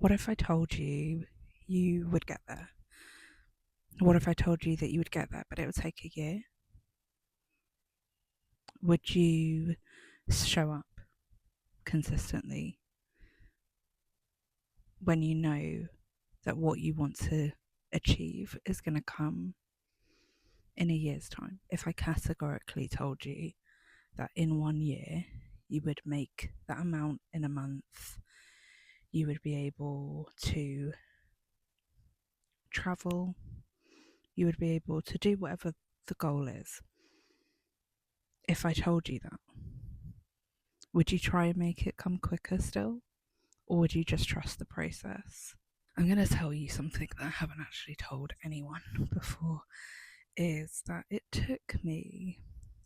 What if I told you you would get there? What if I told you that you would get there, but it would take a year? Would you show up consistently when you know that what you want to achieve is going to come in a year's time? If I categorically told you that in 1 year you would make that amount in a month, you would be able to travel, you would be able to do whatever the goal is. If I told you that, would you try and make it come quicker still? Or would you just trust the process? I'm going to tell you something that I haven't actually told anyone before, is that it took me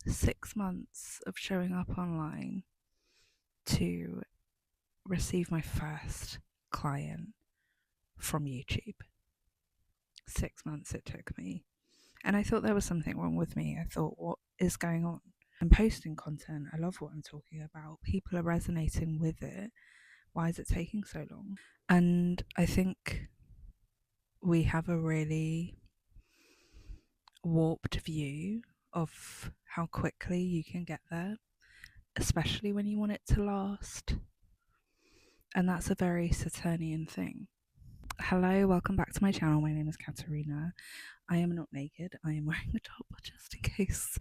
6 months of showing up online to receive my first client from YouTube. 6 months it took me. And I thought there was something wrong with me. I thought, what is going on? I'm posting content. I love what I'm talking about. People are resonating with it. Why is it taking so long? And I think we have a really warped view of how quickly you can get there, especially when you want it to last. And that's a very Saturnian thing. Hello, welcome back to my channel. My name is Katerina. I am not naked. I am wearing a top just in case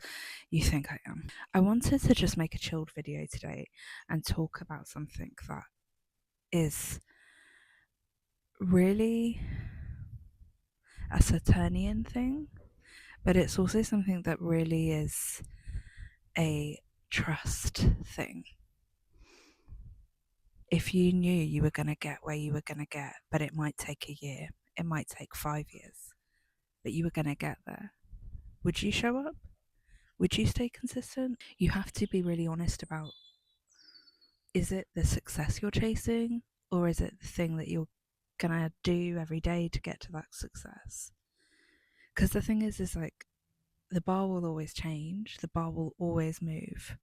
you think I am. I wanted to just make a chilled video today and talk about something that is really a Saturnian thing, but it's also something that really is a trust thing. If you knew you were going to get where you were going to get, but it might take a year, it might take 5 years, but you were going to get there, would you show up? Would you stay consistent? You have to be really honest about, is it the success you're chasing, or is it the thing that you're going to do every day to get to that success? Because the thing is like, the bar will always change, the bar will always move,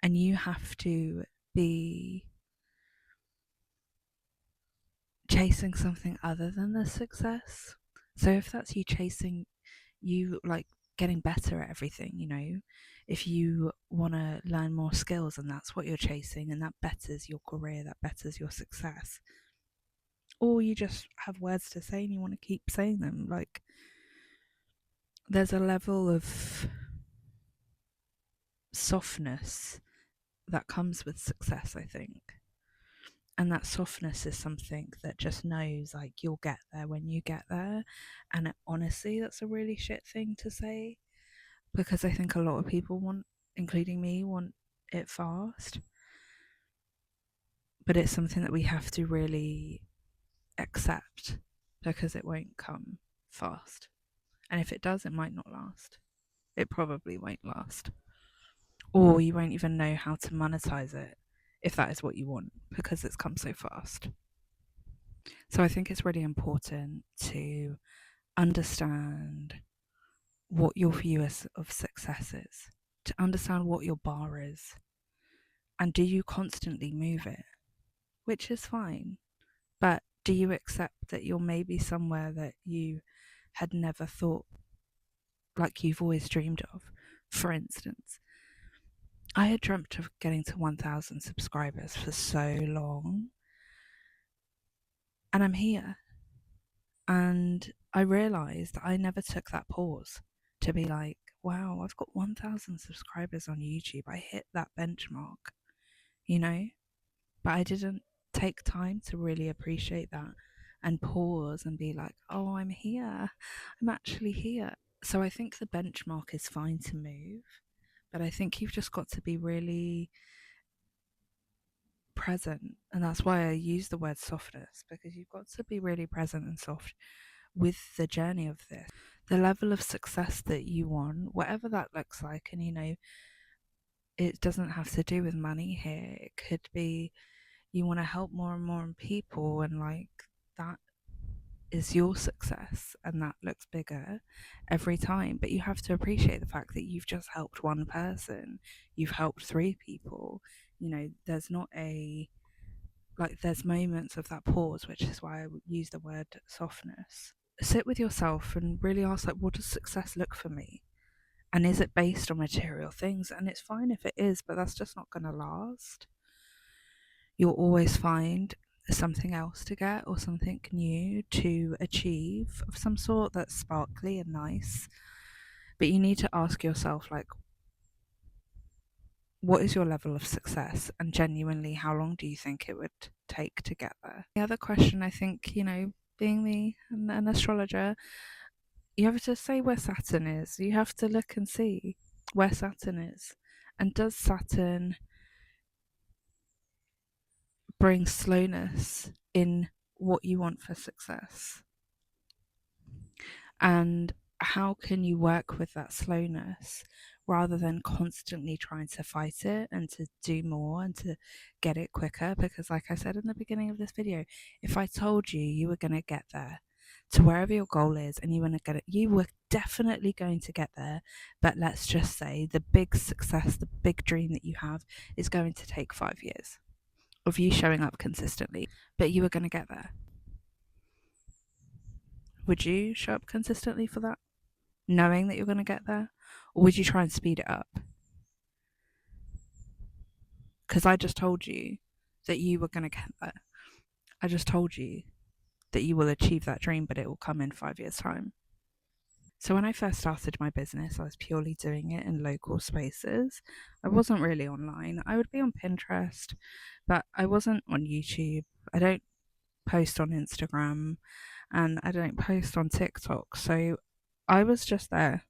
and you have to be chasing something other than the success. So if that's you chasing, you like getting better at everything, if you want to learn more skills and that's what you're chasing and that betters your career, that betters your success, or you just have words to say and you want to keep saying them, like, there's a level of softness that comes with success, I think. And that softness is something that just knows, like, you'll get there when you get there. And honestly, that's a really shit thing to say, because I think a lot of people want, including me, want it fast. But it's something that we have to really accept, because it won't come fast. And if it does, it might not last. It probably won't last. Or you won't even know how to monetize it if that is what you want, because it's come so fast. So I think it's really important to understand what your view of success is, to understand what your bar is, and do you constantly move it, which is fine, but do you accept that you're maybe somewhere that you had never thought, like you've always dreamed of? For instance, I had dreamt of getting to 1,000 subscribers for so long, and I'm here. And I realised that I never took that pause to be like, wow, I've got 1,000 subscribers on YouTube. I hit that benchmark, But I didn't take time to really appreciate that and pause and be like, oh, I'm here. I'm actually here. So I think the benchmark is fine to move, but I think you've just got to be really present. And that's why I use the word softness, because you've got to be really present and soft with the journey of this, the level of success that you want, whatever that looks like. And it doesn't have to do with money here. It could be you want to help more and more people, and like, that is your success, and that looks bigger every time. But you have to appreciate the fact that you've just helped one person, you've helped 3 people. There's not a like there's moments of that pause, which is why I use the word softness. Sit with yourself and really ask, like, what does success look for me? And is it based on material things? And it's fine if it is, but that's just not going to last. You'll always find something else to get or something new to achieve of some sort that's sparkly and nice. But you need to ask yourself, like, what is your level of success? And genuinely, how long do you think it would take to get there? The other question, I think, being an astrologer, you have to say where Saturn is. You have to look and see where Saturn is. And does Saturn bring slowness in what you want for success? And how can you work with that slowness rather than constantly trying to fight it and to do more and to get it quicker? Because, like I said in the beginning of this video, if I told you you were going to get there to wherever your goal is and you want to get it, you were definitely going to get there. But let's just say the big success, the big dream that you have is going to take 5 years of you showing up consistently, but you were going to get there. Would you show up consistently for that, knowing that you're going to get there? Or would you try and speed it up? Because I just told you that you were going to get there. I just told you that you will achieve that dream, but it will come in 5 years' time. So when I first started my business, I was purely doing it in local spaces. I wasn't really online. I would be on Pinterest, but I wasn't on YouTube. I don't post on Instagram and I don't post on TikTok. So I was just there.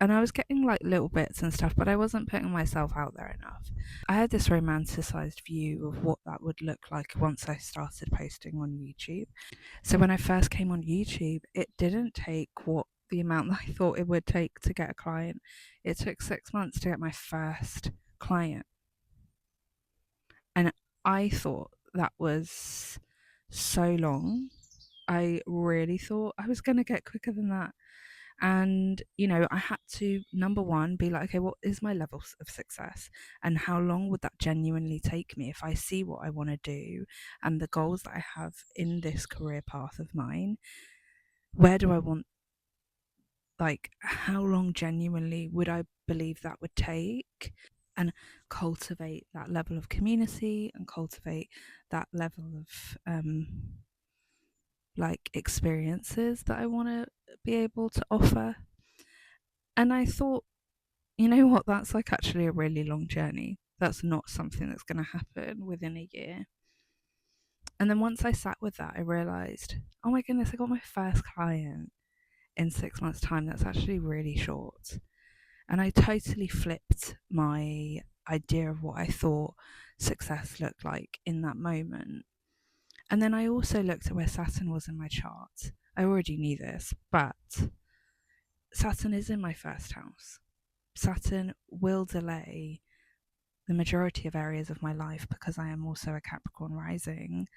And I was getting like little bits and stuff, but I wasn't putting myself out there enough. I had this romanticized view of what that would look like once I started posting on YouTube. So when I first came on YouTube, it didn't take the amount that I thought it would take to get a client. It took 6 months to get my first client. And I thought that was so long. I really thought I was going to get quicker than that. And, I had to, number one, be like, okay, what is my level of success? And how long would that genuinely take me if I see what I want to do and the goals that I have in this career path of mine? Where do I want, like, how long genuinely would I believe that would take? And cultivate that level of community and cultivate that level of, like, experiences that I want to be able to offer. And I thought, you know what, that's like actually a really long journey. That's not something that's going to happen within a year. And then once I sat with that, I realized, oh my goodness, I got my first client in 6 months' time. That's actually really short. And I totally flipped my idea of what I thought success looked like in that moment. And then I also looked at where Saturn was in my chart. I already knew this, but Saturn is in my first house. Saturn will delay the majority of areas of my life because I am also a Capricorn rising,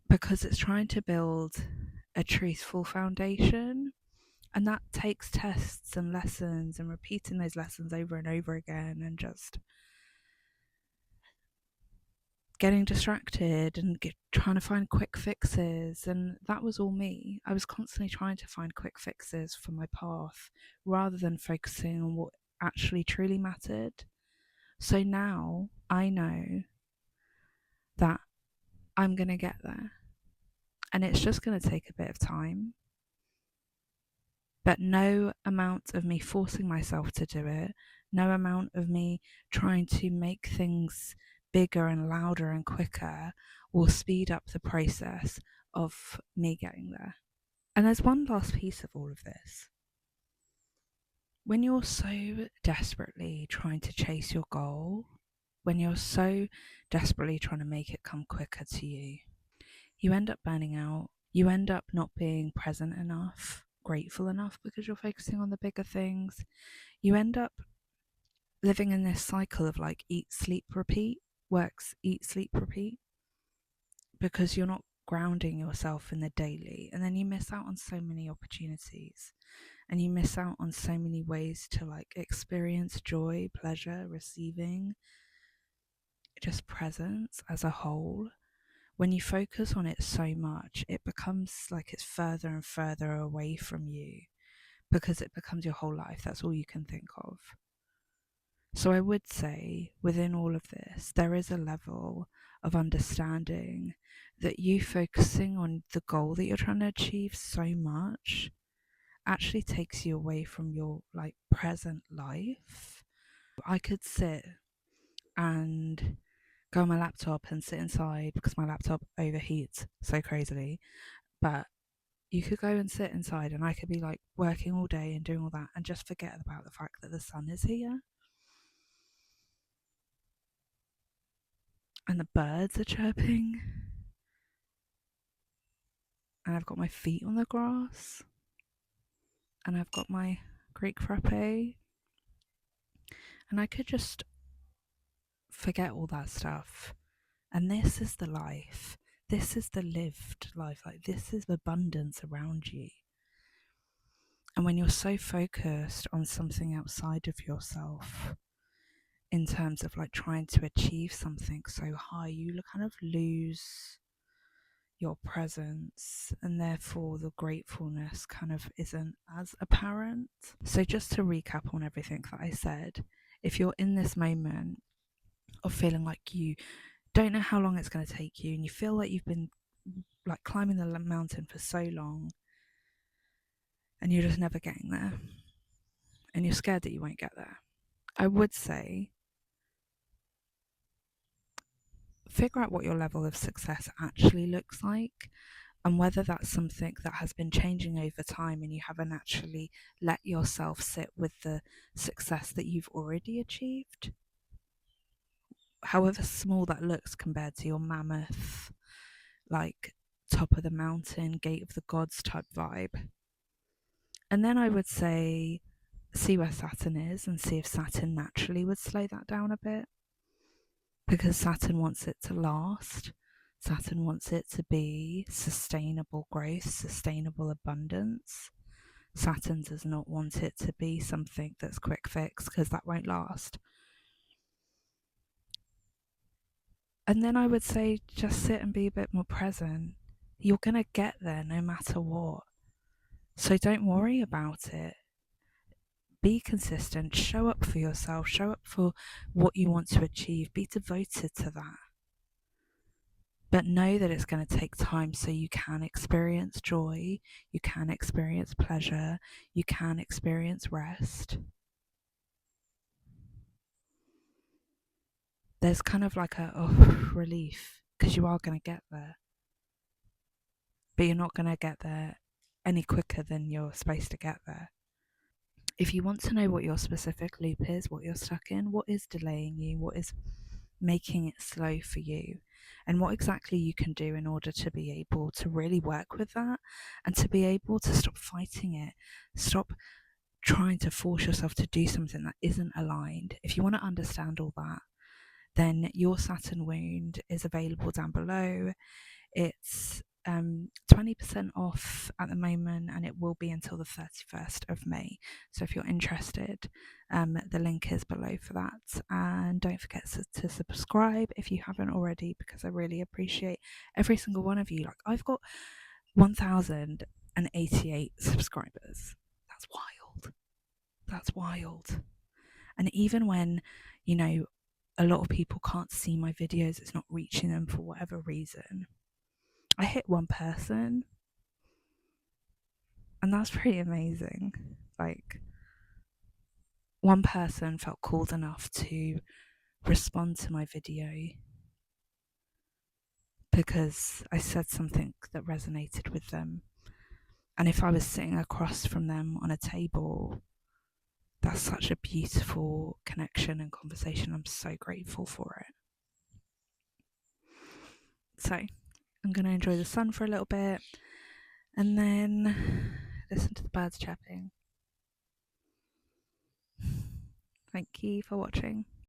because it's trying to build a truthful foundation. And that takes tests and lessons and repeating those lessons over and over again and just getting distracted and trying to find quick fixes. And that was all me. I was constantly trying to find quick fixes for my path rather than focusing on what actually truly mattered. So now I know that I'm going to get there. And it's just going to take a bit of time. But no amount of me forcing myself to do it, no amount of me trying to make things bigger and louder and quicker will speed up the process of me getting there. And there's one last piece of all of this. When you're so desperately trying to chase your goal, when you're so desperately trying to make it come quicker to you, you end up burning out. You end up not being present enough, grateful enough, because you're focusing on the bigger things. You end up living in this cycle of like eat, sleep, repeat, works, eat, sleep, repeat, because you're not grounding yourself in the daily, and then you miss out on so many opportunities. and you miss out on so many ways to like experience joy, pleasure, receiving, just presence as a whole. When you focus on it so much, it becomes like it's further and further away from you because it becomes your whole life. That's all you can think of. So I would say within all of this, there is a level of understanding that you focusing on the goal that you're trying to achieve so much actually takes you away from your like present life. I could sit and go on my laptop and sit inside because my laptop overheats so crazily, but you could go and sit inside and I could be like working all day and doing all that and just forget about the fact that the sun is here and the birds are chirping and I've got my feet on the grass and I've got my Greek frappe and I could just forget all that stuff. And this is the life. This is the lived life. Like, this is abundance around you. And when you're so focused on something outside of yourself, in terms of like trying to achieve something so high, you kind of lose your presence, and therefore the gratefulness kind of isn't as apparent. So, just to recap on everything that I said, if you're in this moment of feeling like you don't know how long it's going to take you and you feel like you've been like climbing the mountain for so long and you're just never getting there and you're scared that you won't get there, I would say figure out what your level of success actually looks like and whether that's something that has been changing over time and you haven't actually let yourself sit with the success that you've already achieved, however small that looks compared to your mammoth, like top of the mountain, gate of the gods type vibe. And then I would say see where Saturn is and see if Saturn naturally would slow that down a bit, because Saturn wants it to last. Saturn wants it to be sustainable growth, sustainable abundance. Saturn does not want it to be something that's quick fix, because that won't last. And then I would say just sit and be a bit more present. You're going to get there no matter what. So don't worry about it. Be consistent, show up for yourself, show up for what you want to achieve, be devoted to that. But know that it's going to take time so you can experience joy, you can experience pleasure, you can experience rest. There's kind of like a relief because you are going to get there. But you're not going to get there any quicker than you're supposed to get there. If you want to know what your specific loop is, what you're stuck in, what is delaying you, what is making it slow for you, and what exactly you can do in order to be able to really work with that and to be able to stop fighting it, stop trying to force yourself to do something that isn't aligned. If you want to understand all that, then your Saturn wound is available down below. It's 20% off at the moment, and it will be until the 31st of May. So if you're interested, the link is below for that. And don't forget to subscribe if you haven't already, because I really appreciate every single one of you. Like, I've got 1,088 subscribers. That's wild. That's wild. And even when, you know, a lot of people can't see my videos, it's not reaching them for whatever reason, I hit one person, and that's pretty amazing. Like, one person felt called enough to respond to my video because I said something that resonated with them. And if I was sitting across from them on a table, that's such a beautiful connection and conversation. I'm so grateful for it. So I'm going to enjoy the sun for a little bit and then listen to the birds chirping. Thank you for watching.